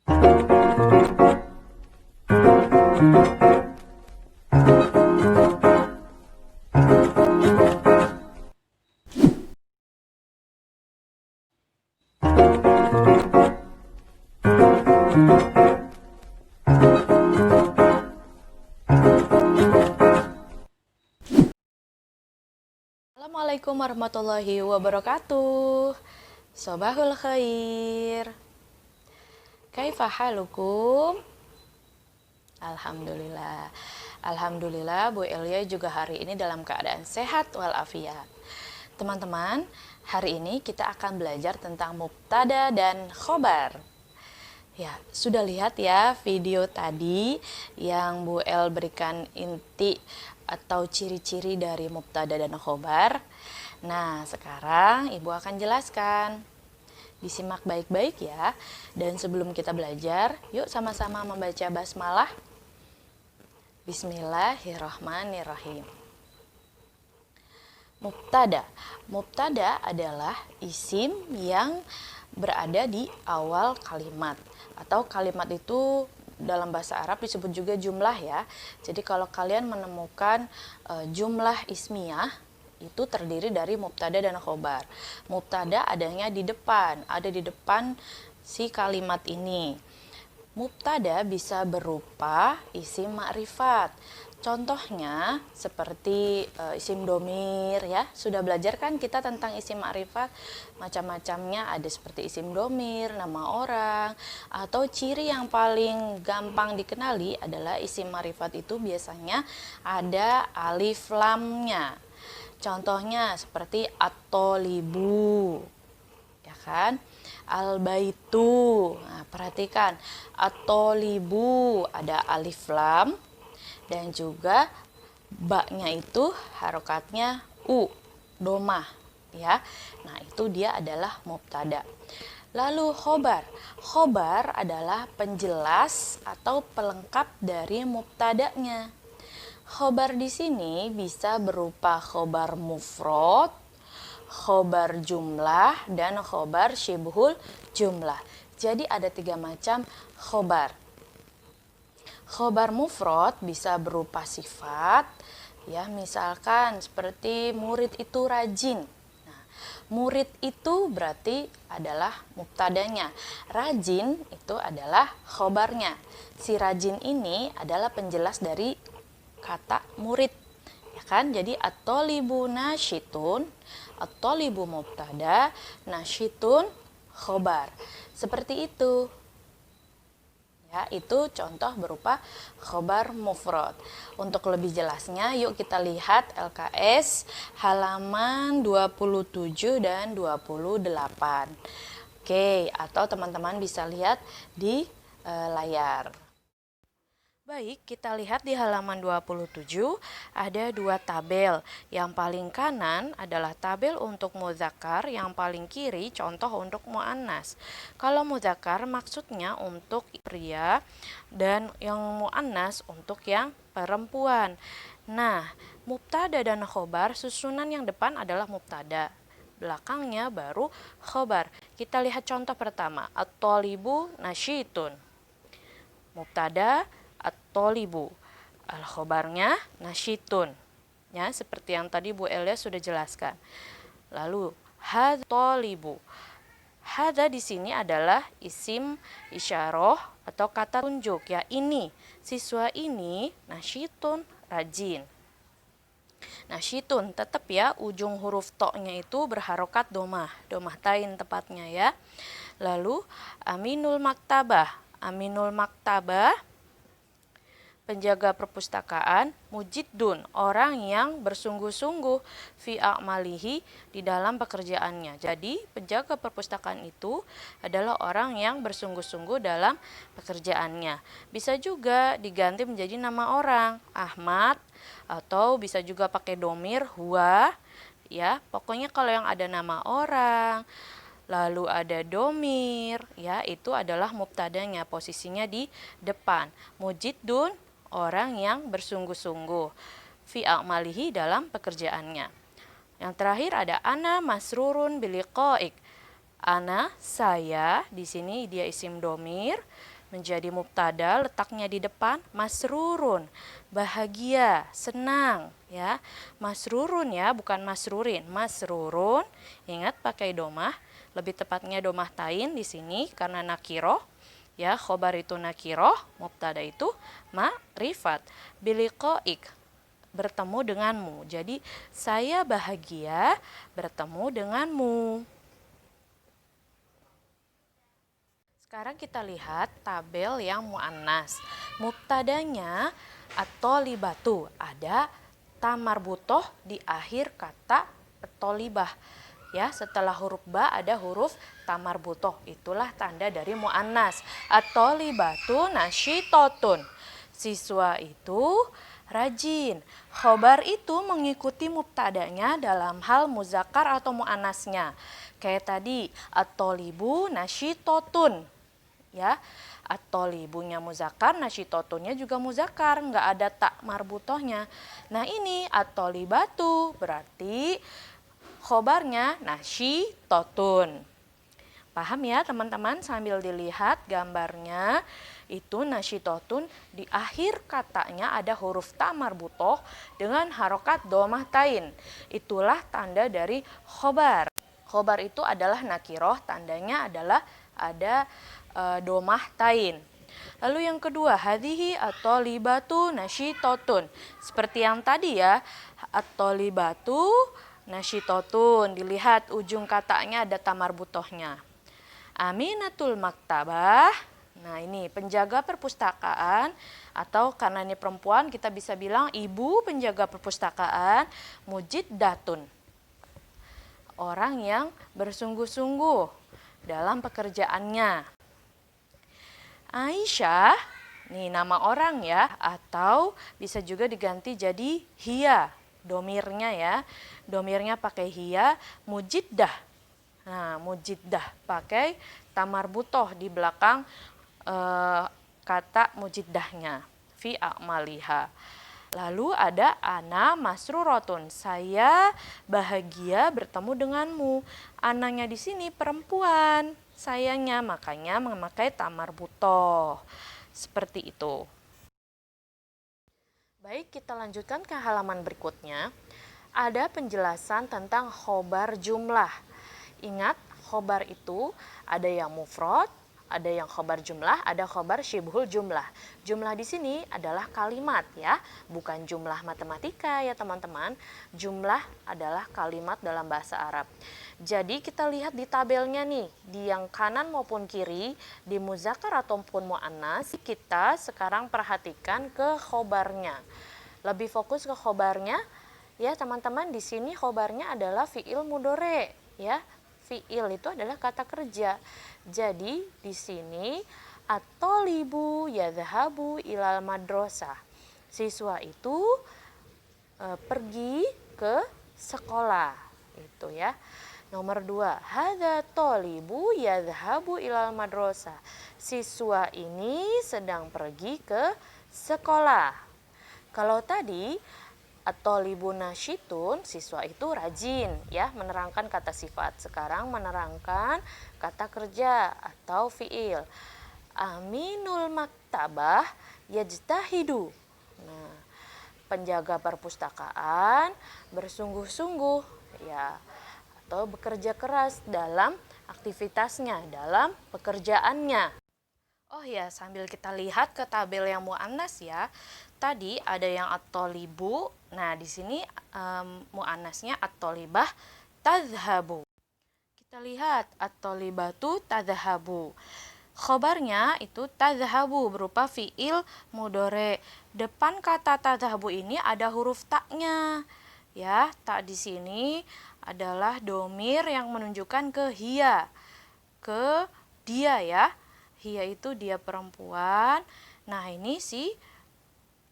Assalamualaikum warahmatullahi wabarakatuh. Sobahul khair. Kaifa halukum? Alhamdulillah. Alhamdulillah Bu Elia juga hari ini dalam keadaan sehat walafiat. Teman-teman, hari ini kita akan belajar tentang mubtada dan khobar. Ya, sudah lihat ya video tadi yang Bu El berikan inti atau ciri-ciri dari mubtada dan khobar. Nah, sekarang Ibu akan jelaskan. Disimak baik-baik ya. Dan sebelum kita belajar, yuk sama-sama membaca basmalah. Bismillahirrahmanirrahim. Mubtada. Mubtada adalah isim yang berada di awal kalimat. Atau kalimat itu dalam bahasa Arab disebut juga jumlah ya. Jadi kalau kalian menemukan jumlah ismiyah itu terdiri dari mubtada dan khobar. Mubtada adanya di depan, ada di depan si kalimat ini. Mubtada bisa berupa isim ma'rifat. Contohnya seperti isim domir ya. Sudah belajar kan kita tentang isim ma'rifat, macam-macamnya ada seperti isim domir, nama orang, atau ciri yang paling gampang dikenali adalah isim ma'rifat itu biasanya ada alif lamnya. Contohnya seperti at-tholibu, ya kan? Al-baitu. Nah, perhatikan at-tholibu ada alif lam dan juga baknya itu harokatnya u, domah ya. Nah, itu dia adalah mubtada. Lalu khobar. Khobar adalah penjelas atau pelengkap dari mubtadanya. Khobar di sini bisa berupa khobar mufrad, khobar jumlah, dan khobar syibhul jumlah. Jadi ada 3 macam khobar. Khobar mufrad bisa berupa sifat, ya misalkan seperti murid itu rajin. Nah, murid itu berarti adalah mubtadanya. Rajin itu adalah khobarnya. Si rajin ini adalah penjelas dari kata murid. Ya kan? Jadi at-tholibu nasyitun, at-tholibu mubtada, nasyitun khobar. Seperti itu. Ya, itu contoh berupa khobar mufrad. Untuk lebih jelasnya, yuk kita lihat LKS halaman 27 dan 28. Oke, atau teman-teman bisa lihat di layar. Baik, kita lihat di halaman 27 ada 2 tabel. Yang paling kanan adalah tabel untuk muzakkar, yang paling kiri contoh untuk muannas. Kalau muzakkar maksudnya untuk pria dan yang muannas untuk yang perempuan. Nah, mubtada dan khobar susunan yang depan adalah mubtada. Belakangnya baru khobar. Kita lihat contoh pertama, at-tholibu nasyitun. Mubtada at-tholibu, al-khobarnya nasyitun, ya seperti yang tadi Bu Elia sudah jelaskan. Lalu had-tholibu, hada di sini adalah isim isyarah atau kata tunjuk, ya ini siswa ini nasyitun, rajin. Nasyitun tetap ya ujung huruf to-nya itu berharokat domah tain tepatnya ya. Lalu aminul maktabah, aminul maktabah penjaga perpustakaan, mujiddun orang yang bersungguh-sungguh fi a'malihi di dalam pekerjaannya. Jadi penjaga perpustakaan itu adalah orang yang bersungguh-sungguh dalam pekerjaannya. Bisa juga diganti menjadi nama orang, Ahmad, atau bisa juga pakai domir huwa, ya. Pokoknya kalau yang ada nama orang lalu ada domir, ya itu adalah mubtadanya, posisinya di depan. Mujiddun orang yang bersungguh-sungguh fi a'malihi dalam pekerjaannya. Yang terakhir ada ana masrurun biliqaik. Ana saya, di sini dia isim domir, menjadi mubtada, letaknya di depan masrurun, bahagia, senang ya. Masrurun ya, bukan masrurin. Masrurun, ingat pakai domah, lebih tepatnya domah tain di sini karena nakiroh. Ya, khobar itu nakiroh, mubtada itu ma'rifat. Biliqaik, bertemu denganmu. Jadi saya bahagia bertemu denganmu. Sekarang kita lihat tabel yang muannas. Mubtadanya at-thalibatu, ada tamarbutoh di akhir kata at-thalibah. Ya, setelah huruf ba ada huruf tamarbutoh. Itulah tanda dari muannas. At-thalibatu nasyitotun. Siswa itu rajin. Khobar itu mengikuti mubtadanya dalam hal muzakkar atau muannasnya. Kayak tadi, at-thalibu nasyitotun. Ya, at-thalibunya muzakkar, nasyitotunnya juga muzakkar, nggak ada tak marbutohnya. Nah, ini at-thalibatu berarti khobarnya nasyitotun. Paham ya teman-teman, sambil dilihat gambarnya itu nasyitotun di akhir katanya ada huruf ta marbutoh dengan harokat domah tain. Itulah tanda dari khobar. Khobar itu adalah nakiroh, tandanya adalah ada domah tain. Lalu yang kedua, hadhihi at-thalibatu nasyitotun. Seperti yang tadi ya, at-thalibatu nasyitotun. Dilihat ujung katanya ada tamarbutohnya. Aminatul maktabah. Nah, ini penjaga perpustakaan, atau karena ini perempuan kita bisa bilang ibu penjaga perpustakaan. Mujiddatun, orang yang bersungguh-sungguh dalam pekerjaannya. Aisyah, nih nama orang ya, atau bisa juga diganti jadi hiya, domirnya ya. Domirnya pakai hiya. Mujiddah. Nah, mujiddah pakai tamarbutoh di belakang kata mujiddahnya. Fi a'maliha. Lalu ada ana masrurotun, saya bahagia bertemu denganmu. Ananya di sini perempuan, sayanya makanya memakai tamarbutoh. Seperti itu. Baik, kita lanjutkan ke halaman berikutnya. Ada penjelasan tentang khobar jumlah. Ingat, khobar itu ada yang mufrad, ada yang khobar jumlah, ada khobar syibhul jumlah. Jumlah di sini adalah kalimat ya, bukan jumlah matematika ya teman-teman. Jumlah adalah kalimat dalam bahasa Arab. Jadi kita lihat di tabelnya nih, di yang kanan maupun kiri, di muzakkar ataupun muannas, kita sekarang perhatikan ke khobarnya. Lebih fokus ke khobarnya ya teman-teman. Di sini khobarnya adalah fi'il mudhari ya. Fi'il itu adalah kata kerja. Jadi di sini at-thalibu yadhhabu ilal madrasah. Siswa itu pergi ke sekolah. Itu ya. Nomor 2, hadza thalibu yadhhabu ilal madrasah. Siswa ini sedang pergi ke sekolah. Kalau tadi at-thalibu nasyitun, siswa itu rajin ya, menerangkan kata sifat. Sekarang menerangkan kata kerja atau fiil. Aminul maktabah yajtahidu. Nah, penjaga perpustakaan bersungguh-sungguh ya, atau bekerja keras dalam aktivitasnya, dalam pekerjaannya. Oh ya, sambil kita lihat ke tabel yang muannas ya. Tadi ada yang at-thalibu. Nah, di sini muannasnya at-thalibah tadhhabu. Kita lihat at-thalibatu tadhhabu. Khobarnya itu tadhhabu berupa fi'il mudhari. Depan kata tadhhabu ini ada huruf taknya. Ya, tak di sini adalah domir yang menunjukkan ke hiya, ke dia ya. Hiya itu dia perempuan. Nah, ini si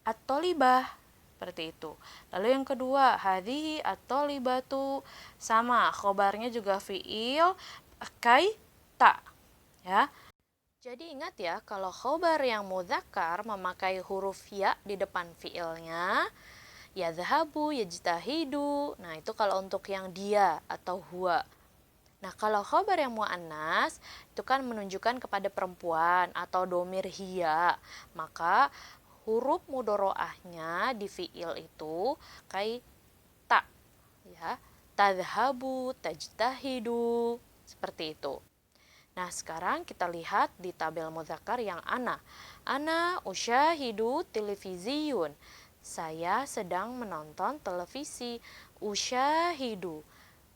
at-thalibah, seperti itu. Lalu yang kedua, hadhihi at-thalibatu, sama, khobarnya juga fi'il pakai ta ya. Jadi ingat ya, kalau khobar yang mudzakkar memakai huruf ya di depan fi'ilnya, yadhhabu, yajtahidu. Nah, itu kalau untuk yang dia atau huwa. Nah, kalau khobar yang mu'annas itu kan menunjukkan kepada perempuan atau domir hiya. Maka huruf mudhoro'ahnya di fi'il itu kayak ta, ya. Tadhabu, tajtahidu, seperti itu. Nah, sekarang kita lihat di tabel mudzakkar yang ana. Ana usyahidu televisiun. Saya sedang menonton televisi. Usyahidu.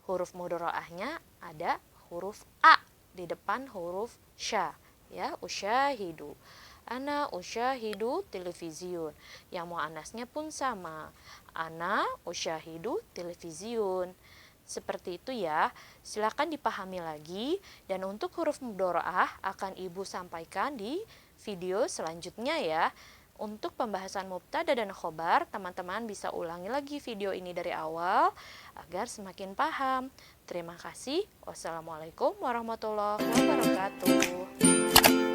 Huruf mudhoro'ahnya ada huruf a di depan huruf sya, ya, usyahidu. Ana usyahidu televisiun. Yang muannasnya pun sama. Ana usyahidu televisiun. Seperti itu ya. Silakan dipahami lagi, dan untuk huruf mudhoro'ah akan Ibu sampaikan di video selanjutnya ya. Untuk pembahasan mubtada dan khobar, teman-teman bisa ulangi lagi video ini dari awal agar semakin paham. Terima kasih. Wassalamualaikum warahmatullahi wabarakatuh.